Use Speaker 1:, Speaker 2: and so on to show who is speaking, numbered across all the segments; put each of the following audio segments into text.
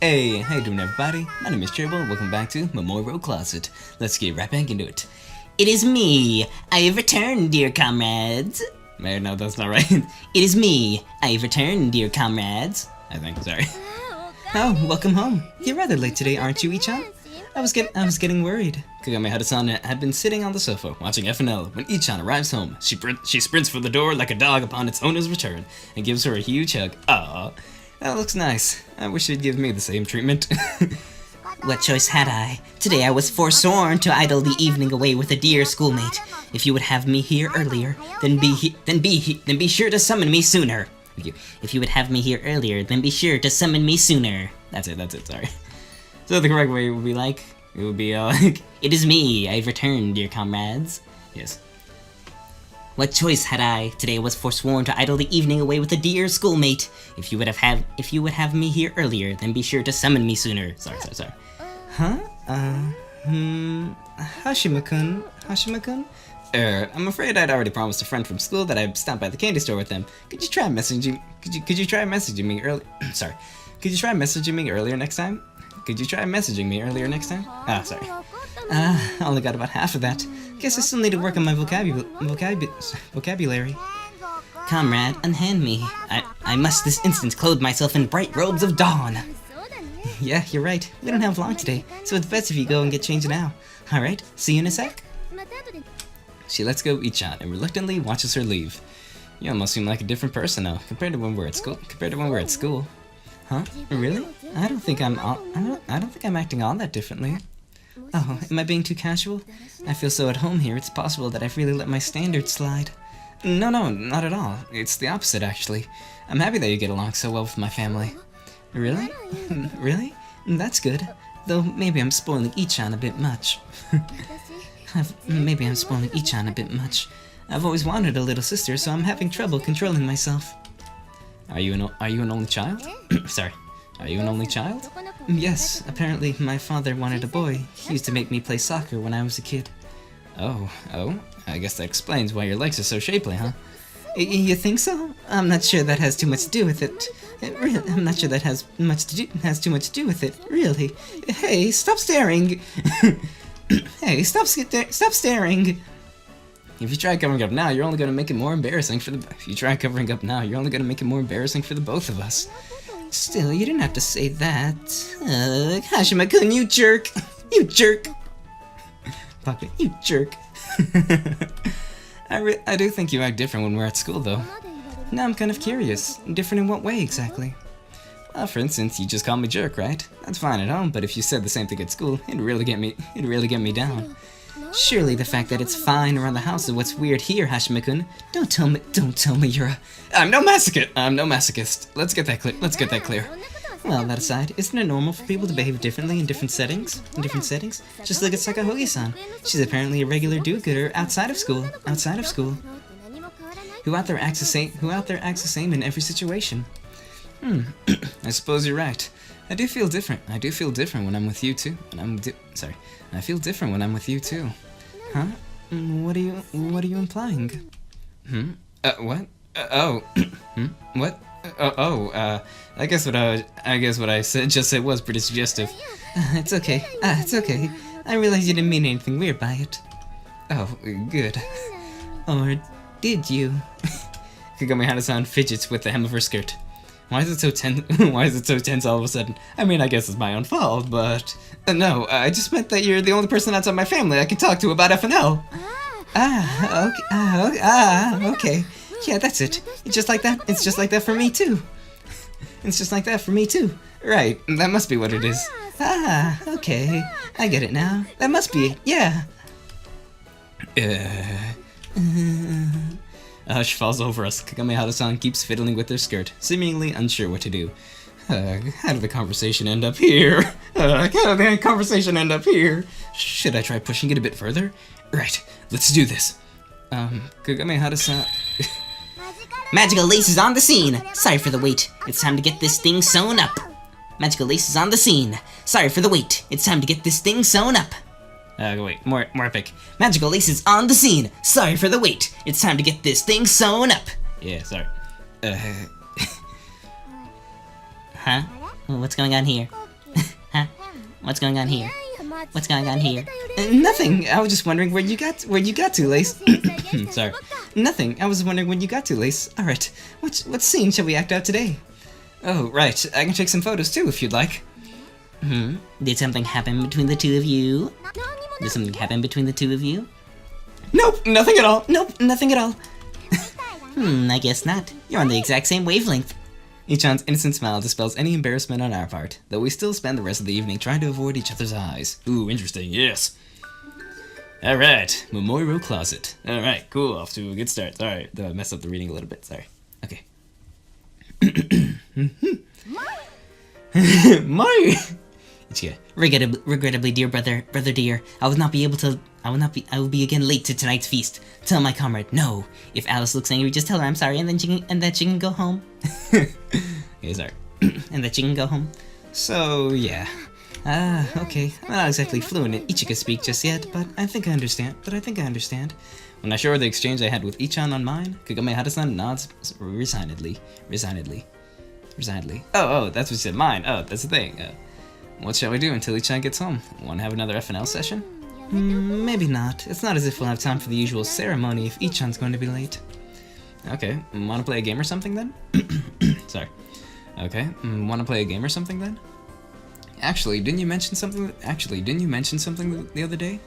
Speaker 1: Hey, how you doing everybody? My name is CherryBoy, welcome back to Momoiro Closet. Let's get right back into it. It is me! I have returned, dear comrades! Man, no, that's not right. It is me! I have returned, dear comrades! I think, sorry. Oh, welcome home. You're rather late today, aren't you, Ichan? I was getting worried. Kagami Hadasan had been sitting on the sofa, watching FNL, when Ichan arrives home. She sprints for the door like a dog upon its owner's return, and gives her a huge hug. Aww. That looks nice. I wish you'd give me the same treatment. What choice had I? Today I was forsworn to idle the evening away with a dear schoolmate. If you would have me here earlier, then be sure to summon me sooner. If you would have me here earlier, then be sure to summon me sooner. That's it, sorry. So the correct way would be like, it is me, I've returned, dear comrades. Yes. What choice had I? Today I was forsworn to idle the evening away with a dear schoolmate. If you would have me here earlier, then be sure to summon me sooner. Sorry. Huh? Hashima-kun? I'm afraid I'd already promised a friend from school that I'd stop by the candy store with them. Could you try messaging? Could you try messaging me early? Sorry. Could you try messaging me earlier next time? Ah, sorry. I only got about half of that. Guess I still need to work on my vocabulary. Comrade, unhand me. I must this instant clothe myself in bright robes of dawn. Yeah, you're right. We don't have long today, so it's best if you go and get changed now. Alright, see you in a sec. She lets go Ichan and reluctantly watches her leave. You almost seem like a different person now, compared to when we're at school. Huh? Really? I don't think I'm acting all that differently. Oh, am I being too casual? I feel so at home here, it's possible that I've really let my standards slide. No, not at all. It's the opposite, actually. I'm happy that you get along so well with my family. Really? Really? That's good. Though maybe I'm spoiling Ichan a bit much. I've always wanted a little sister, so I'm having trouble controlling myself. Are you an only child? Sorry. Are you an only child? Yes, apparently my father wanted a boy. He used to make me play soccer when I was a kid. Oh, I guess that explains why your legs are so shapely, huh? You think so? I'm not sure that has too much to do with it. I'm not sure that has too much to do with it, really. Hey, stop staring! Hey, stop staring! If you try covering up now, you're only gonna make it more embarrassing for the both of us. Still, you didn't have to say that. Hashima-kun, you jerk! You jerk! Pocket, you jerk. I do think you act different when we're at school, though. Now I'm kind of curious. Different in what way, exactly? Well, for instance, you just call me jerk, right? That's fine at home, but if you said the same thing at school, it'd really get me down. Surely the fact that it's fine around the house is what's weird here, Hashima-kun. Don't tell me you're a... I'm no masochist. Let's get that clear. Well, that aside, isn't it normal for people to behave differently in different settings? Just look at Sakahogi-san. She's apparently a regular do-gooder outside of school. Who out there acts the same in every situation. I suppose you're right. I do feel different when I'm with you too. I feel different when I'm with you too. Huh? What are you implying? What? What? I guess what I just said was pretty suggestive. It's okay. I realize you didn't mean anything weird by it. Oh, good. Or did you? Kagami Hana-san fidgets with the hem of her skirt. Why is it so tense all of a sudden? I mean, I guess it's my own fault, but... no, I just meant that you're the only person outside my family I can talk to about FNL. Okay. Yeah, that's it. It's just like that for me too. Right, that must be what it is. Okay. I get it now. That must be it, yeah. A hush falls over us. Kagami Hana-san keeps fiddling with her skirt, seemingly unsure what to do. How did the conversation end up here? Should I try pushing it a bit further? Right, let's do this. Kagami Hana-san... Magical Lace is on the scene! Sorry for the wait. It's time to get this thing sewn up. Magical Lace is on the scene. Sorry for the wait. It's time to get this thing sewn up. Wait, more epic. Magical Lace is on the scene. Sorry for the wait. It's time to get this thing sewn up. Yeah, sorry. Huh? What's going on here? What's going on here? What's going on here? Nothing. I was just wondering where you got to, Lace. Sorry. Nothing. I was wondering when you got to, Lace. All right. What scene shall we act out today? Oh, right. I can take some photos too if you'd like. Did something happen between the two of you? Did something happen between the two of you? Nope, nothing at all. Nope, nothing at all. I guess not. You're on the exact same wavelength. Ichan's innocent smile dispels any embarrassment on our part, though we still spend the rest of the evening trying to avoid each other's eyes. Ooh, interesting, yes. Alright, Momoiro Closet. Alright, cool, off to a good start. Sorry, though I messed up the reading a little bit, sorry. Okay. Mario! Ichigo, regrettably, dear brother dear, I will be again late to tonight's feast. Tell my comrade, no. If Alice looks angry, just tell her I'm sorry and that she can go home. Okay, sorry. And that she can go home. So, yeah. Okay. I'm not exactly fluent in Ichigo speak just yet, but I think I understand. When I show her the exchange I had with Ichan on mine, Kagome Hada-san nods resignedly. Oh, that's what you said, mine. Oh, that's the thing. What shall we do until Ichan gets home? Want to have another FNL session? Maybe not. It's not as if we'll have time for the usual ceremony if Ichan's going to be late. Okay, wanna play a game or something then? Sorry. Okay, wanna play a game or something then? Actually, didn't you mention something the other day?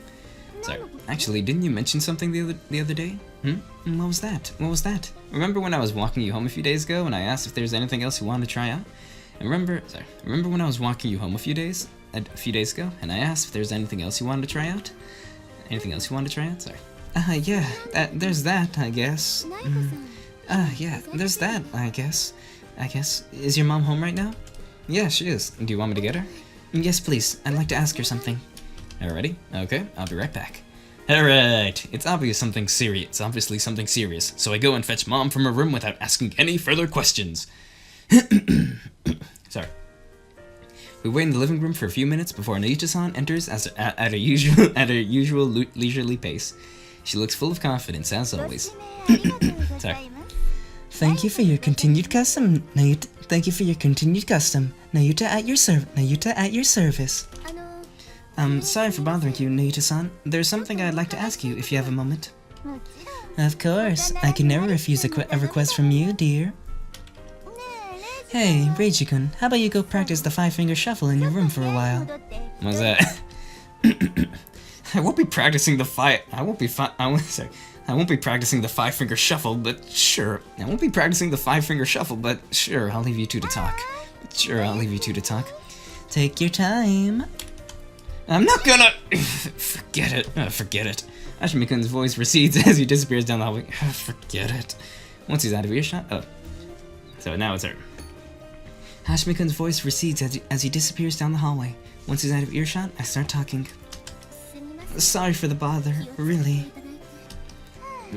Speaker 1: Sorry. Actually, didn't you mention something the other day? What was that? Remember when I was walking you home a few days ago and I asked if there's anything else you wanted to try out? Remember when I was walking you home a few days ago and I asked if there's anything else you wanted to try out? Sorry. Yeah, there's that, I guess. Yeah, there's that, I guess. Is your mom home right now? Yeah, she is. Do you want me to get her? Yes, please. I'd like to ask her something. Alrighty? Okay, I'll be right back. Alright, it's obviously something serious, so I go and fetch Mom from her room without asking any further questions. Sorry. We wait in the living room for a few minutes before Naiuta-san enters at her usual leisurely pace. She looks full of confidence, as always. Sorry. Thank you for your continued custom, Nayuta. Nayuta at your service. Sorry for bothering you, Nayuta-san. There's something I'd like to ask you, if you have a moment. Of course. I can never refuse a request from you, dear. Hey, Reiji-kun, how about you go practice the 5-finger shuffle in your room for a while? What's that? I won't be practicing the I won't be practicing the 5-finger shuffle, but sure. I'll leave you two to talk. Take your time. I'm not gonna... Forget it. Hashimi-kun's voice recedes as he disappears down the hallway. Forget it. Once he's out of earshot... Oh. So now it's her. Hashimi-kun's voice recedes as he disappears down the hallway. Once he's out of earshot, I start talking. Sorry for the bother, really.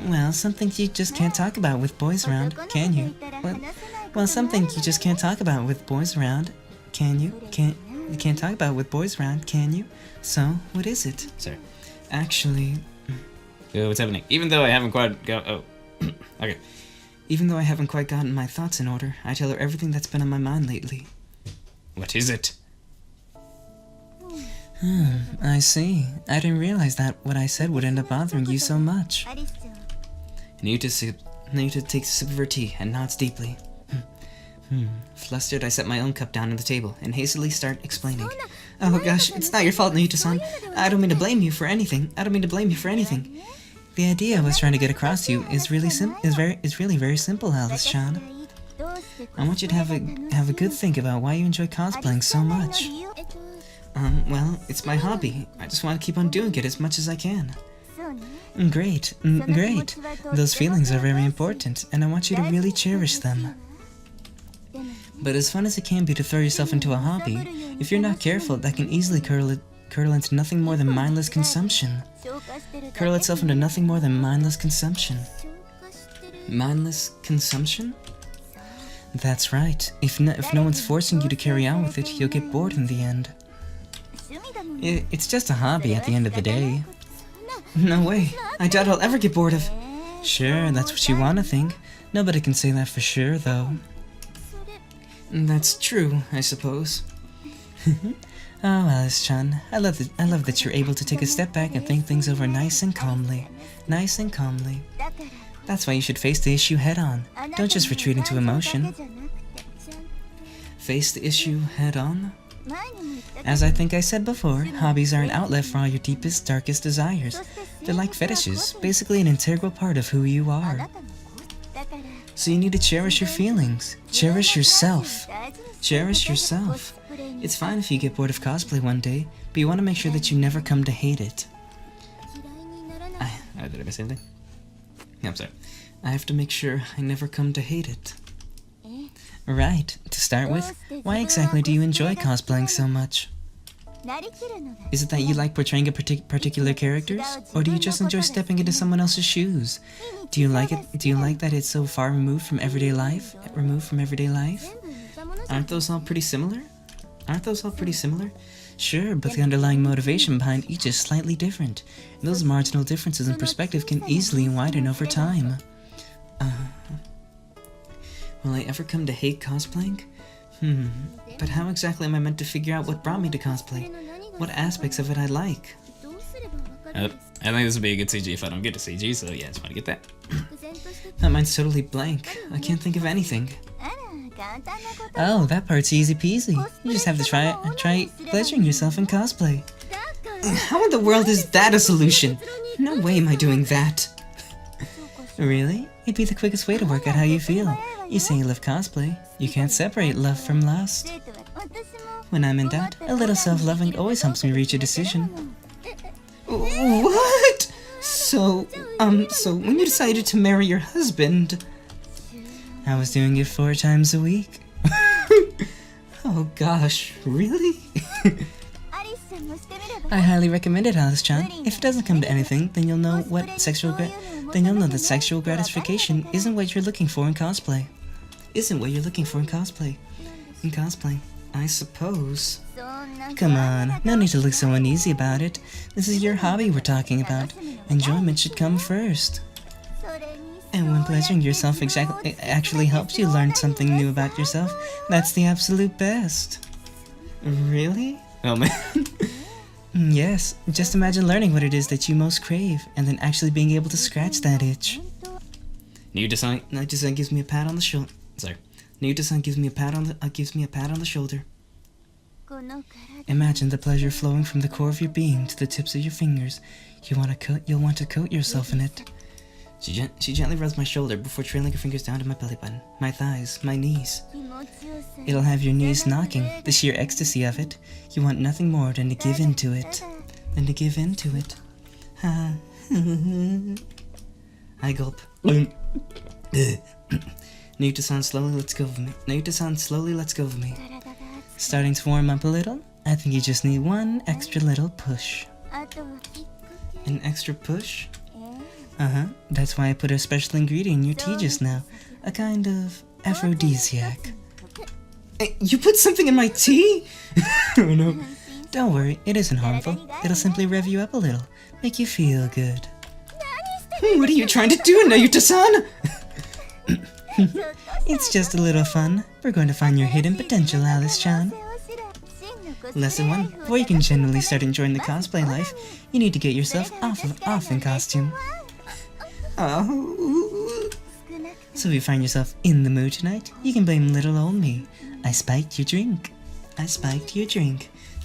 Speaker 1: Well, some things you just can't talk about with boys around, can you? Well, some things you just can't talk about with boys around, can you? You can't talk about with boys around, can you? So, what is it? Sorry. Actually... what's happening? Even though I haven't quite okay. Even though I haven't quite gotten my thoughts in order, I tell her everything that's been on my mind lately. What is it? I see. I didn't realize that what I said would end up bothering you so much. Nayuta takes a sip of her tea and nods deeply. Flustered, I set my own cup down on the table and hastily start explaining. Oh gosh, it's not your fault, Nayuta-san. I don't mean to blame you for anything. The idea I was trying to get across to you is really very simple, Alice-chan. I want you to have a good think about why you enjoy cosplaying so much. Well, it's my hobby. I just want to keep on doing it as much as I can. Great. Those feelings are very important, and I want you to really cherish them. But as fun as it can be to throw yourself into a hobby, if you're not careful, that can easily curl into nothing more than mindless consumption. Curl itself into nothing more than mindless consumption. Mindless consumption? That's right. If no one's forcing you to carry on with it, you'll get bored in the end. It's just a hobby at the end of the day. No way. I doubt I'll ever get bored of... Sure, that's what you want to think. Nobody can say that for sure, though. That's true, I suppose.
Speaker 2: Oh, Alice-chan, I love that you're able to take a step back and think things over nice and calmly. Nice and calmly. That's why you should face the issue head-on. Don't just retreat into emotion. Face the issue head-on? As I think I said before, hobbies are an outlet for all your deepest, darkest desires. They're like fetishes, basically an integral part of who you are. So you need to cherish your feelings. Cherish yourself. Cherish yourself. It's fine if you get bored of cosplay one day, but you want to make sure that you never come to hate it. Did I miss anything? Yeah, I'm sorry. I have to make sure I never come to hate it. Right, to start with, why exactly do you enjoy cosplaying so much? Is it that you like portraying a particular characters? Or do you just enjoy stepping into someone else's shoes? Do you like it? Do you like that it's so far removed from everyday life? Aren't those all pretty similar? Sure, but the underlying motivation behind each is slightly different. And those marginal differences in perspective can easily widen over time. Will I ever come to hate cosplaying? But how exactly am I meant to figure out what brought me to cosplay? What aspects of it I like?
Speaker 1: I think this would be a good CG if I don't get to CG, so yeah, just want to get that.
Speaker 2: That mine's totally blank. I can't think of anything. Oh, that part's easy peasy. You just have to try pleasuring yourself in cosplay. How in the world is that a solution? No way am I doing that. Really? It'd be the quickest way to work out how you feel. You say you love cosplay. You can't separate love from lust. When I'm in doubt, a little self-loving always helps me reach a decision. What? So when you decided to marry your husband... I was doing it 4 times a week. Oh gosh, really? I highly recommend it, Alice-chan. If it doesn't come to anything, then you'll know that sexual gratification isn't what you're looking for in cosplay. In cosplay, I suppose. Come on, no need to look so uneasy about it. This is your hobby we're talking about. Enjoyment should come first. And when pleasuring yourself actually helps you learn something new about yourself, that's the absolute best. Really?
Speaker 1: Oh man.
Speaker 2: Yes, just imagine learning what it is that you most crave, and then actually being able to scratch that itch. Night-to-sun gives me a pat on the shoulder. Night-to-sun gives me a pat on the shoulder. Imagine the pleasure flowing from the core of your being to the tips of your fingers. You'll want to coat yourself in it. She gently rubs my shoulder before trailing her fingers down to my belly button, my thighs, my knees. It'll have your knees knocking, the sheer ecstasy of it. You want nothing more than to give into it. I gulp. Night-to-sun slowly lets go of me. Starting to warm up a little? I think you just need one extra little push. An extra push? That's why I put a special ingredient in your tea just now. A kind of aphrodisiac. You put something in my tea? Oh no. Don't worry, it isn't harmful. It'll simply rev you up a little. Make you feel good. What are you trying to do, Night-to-sun? It's just a little fun. We're going to find your hidden potential, Alice-chan. Lesson 1. Before you can genuinely start enjoying the cosplay life, you need to get yourself off in costume. Oh. So if you find yourself in the mood tonight, you can blame little old me. I spiked your drink.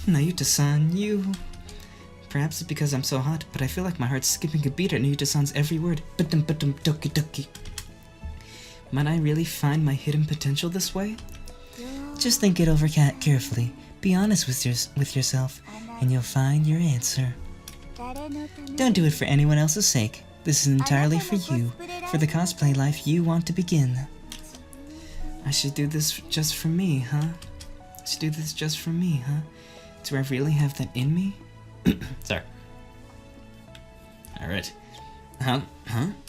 Speaker 2: Night-to-sun, you... Perhaps it's because I'm so hot, but I feel like my heart's skipping a beat at Night-to-sun's every word. Ba-dum-ba-dum-doki-doki. Might I really find my hidden potential this way? Just think it over carefully. Be honest with yourself, and you'll find your answer. Don't do it for anyone else's sake. This is entirely for you, for the cosplay life you want to begin. I should do this just for me, huh? Do I really have that in me?
Speaker 1: Sorry. Alright. Huh?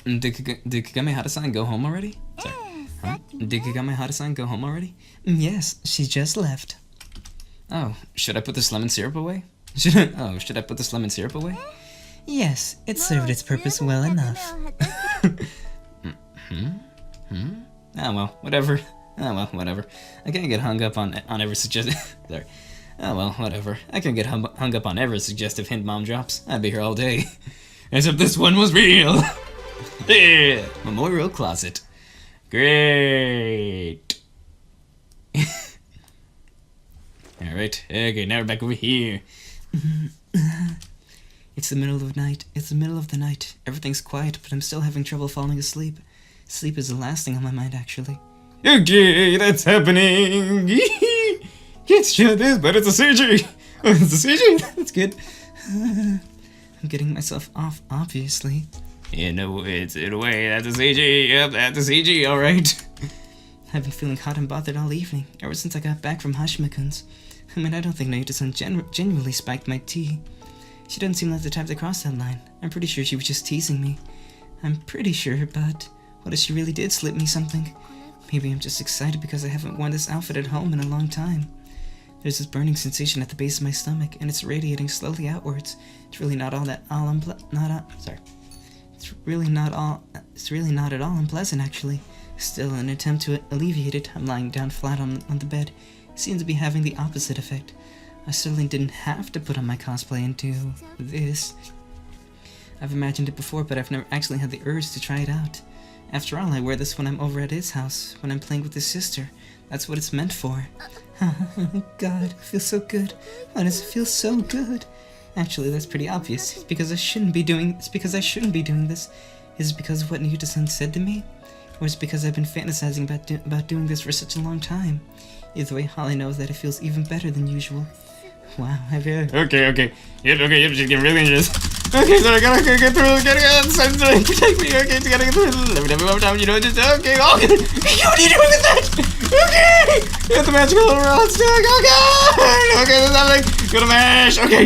Speaker 1: Did Kagame Hata-san go home already? Sorry. Huh? Did Kagame Hata-san go home already?
Speaker 2: Yes, she just left.
Speaker 1: Oh, should I put this lemon syrup away? Should I put this lemon syrup away?
Speaker 2: Yes, it served its purpose well enough.
Speaker 1: Oh well, whatever. I can't get hung up on every suggestion. Sorry. Oh well, whatever. I can get hung up on every suggestive hint Mom drops. I'd be here all day. Except this one was real! Yeah! Momoiro closet. Great! Alright, okay, now we're back over here.
Speaker 2: It's the middle of the night. It's the middle of the night. Everything's quiet, but I'm still having trouble falling asleep. Sleep is the last thing on my mind, actually.
Speaker 1: Okay, that's happening! It's just this, but it's a CG! Oh, it's a CG? That's good.
Speaker 2: I'm getting myself off, obviously.
Speaker 1: Yeah, no, it's in a way, that's a CG. Yep, that's a CG, alright.
Speaker 2: I've been feeling hot and bothered all evening, ever since I got back from Hashima-kun's. I mean, I don't think Naoto-san genuinely spiked my tea. She doesn't seem like the type to cross that line. I'm pretty sure she was just teasing me. I'm pretty sure, but what if she really did slip me something? Maybe I'm just excited because I haven't worn this outfit at home in a long time. There's this burning sensation at the base of my stomach, and it's radiating slowly outwards. It's really not all that It's really not at all unpleasant, actually. Still, in an attempt to alleviate it, I'm lying down flat on the bed. It seems to be having the opposite effect. I certainly didn't have to put on my cosplay and do this. I've imagined it before, but I've never actually had the urge to try it out. After all, I wear this when I'm over at his house, when I'm playing with his sister. That's what it's meant for. Oh God, it feels so good. Why does it feel so good? Actually, that's pretty obvious. It's because I shouldn't be doing this. Is it because of what Naoto-san said to me? Or is it because I've been fantasizing about doing this for such a long time? Either way, all I know is that it feels even better than usual. Wow, Okay. Yep, she's getting really interested. Okay, so I gotta get through, protect me, okay, so gotta get through. Every one time, okay. What are you doing with that? Okay! Get the magical rods stick, okay! Okay, that's happening. Go to mash, okay.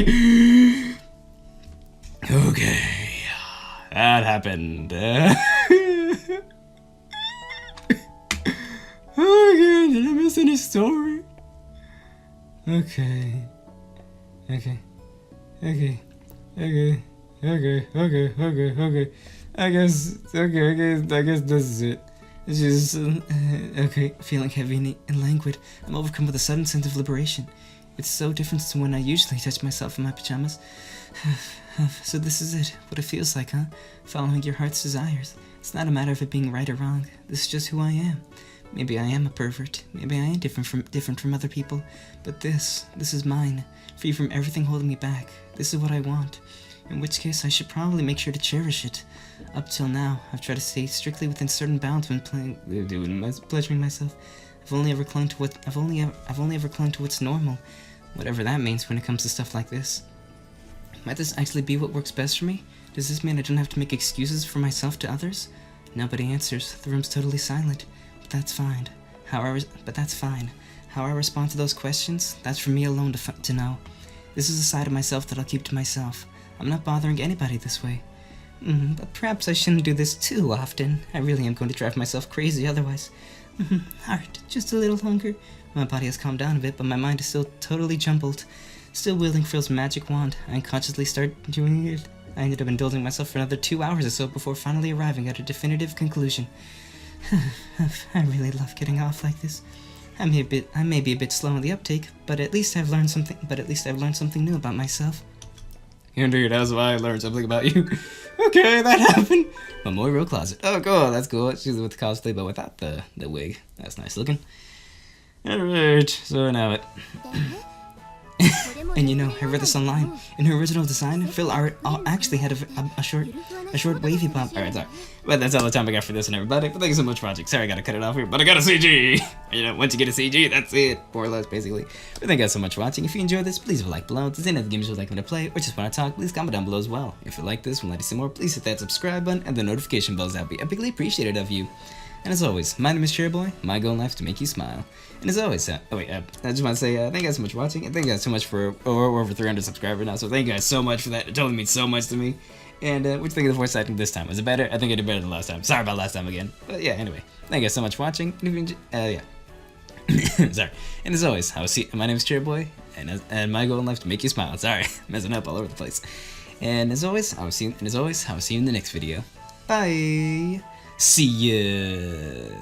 Speaker 2: Okay. That happened. Okay, did I miss any story? Okay. I guess this is it. It's just, okay, feeling heavy and languid. I'm overcome with a sudden sense of liberation. It's so different to when I usually touch myself in my pajamas. So this is it, what it feels like, huh? Following your heart's desires. It's not a matter of it being right or wrong. This is just who I am. Maybe I am a pervert. Maybe I am different from other people. But this is mine. Free from everything holding me back. This is what I want. In which case, I should probably make sure to cherish it. Up till now, I've tried to stay strictly within certain bounds when pleasuring myself. I've only ever clung to what's normal, whatever that means when it comes to stuff like this. Might this actually be what works best for me? Does this mean I don't have to make excuses for myself to others? Nobody answers. The room's totally silent. But that's fine. How I respond to those questions, that's for me alone to know. This is a side of myself that I'll keep to myself. I'm not bothering anybody this way. But perhaps I shouldn't do this too often. I really am going to drive myself crazy otherwise. Alright, just a little longer. My body has calmed down a bit, but my mind is still totally jumbled. Still wielding Frill's magic wand, I unconsciously start doing it. I ended up indulging myself for another 2 hours or so before finally arriving at a definitive conclusion. I really love getting off like this. I may be a bit slow in the uptake, but at least I've learned something new about myself. Indeed, that's why I learned something about you. Okay, that happened. Momoiro closet. Oh, cool, that's cool. She's with cosplay, but without the wig. That's nice looking. Alright, so now it. And you know, I read this online. In her original design, Phil actually had a short wavy pop. Alright, sorry. But that's all the time I got for this and everybody. But thank you so much for watching. Sorry, I gotta cut it off here, but I got a CG! You know, once you get a CG, that's it. More or less, basically. But thank you guys so much for watching. If you enjoyed this, please leave a like below. If there's any other games you'd like me to play, or just want to talk, please comment down below as well. If you like this and would like to see more, please hit that subscribe button and the notification bells. That would be epically appreciated of you. And as always, my name is CherryBoy. My goal in life is to make you smile. And as always, I just want to say thank you guys so much for watching, and thank you guys so much for over 300 subscribers now. So thank you guys so much for that. It totally means so much to me. And what do you think of the voice acting this time? Was it better? I think I did better than last time. Sorry about last time again. But yeah, anyway, thank you guys so much for watching. Yeah. Sorry. And as always, my name is CherryBoy, and my goal in life is to make you smile. Sorry, messing up all over the place. And as always, I will see you in the next video. Bye. See ya.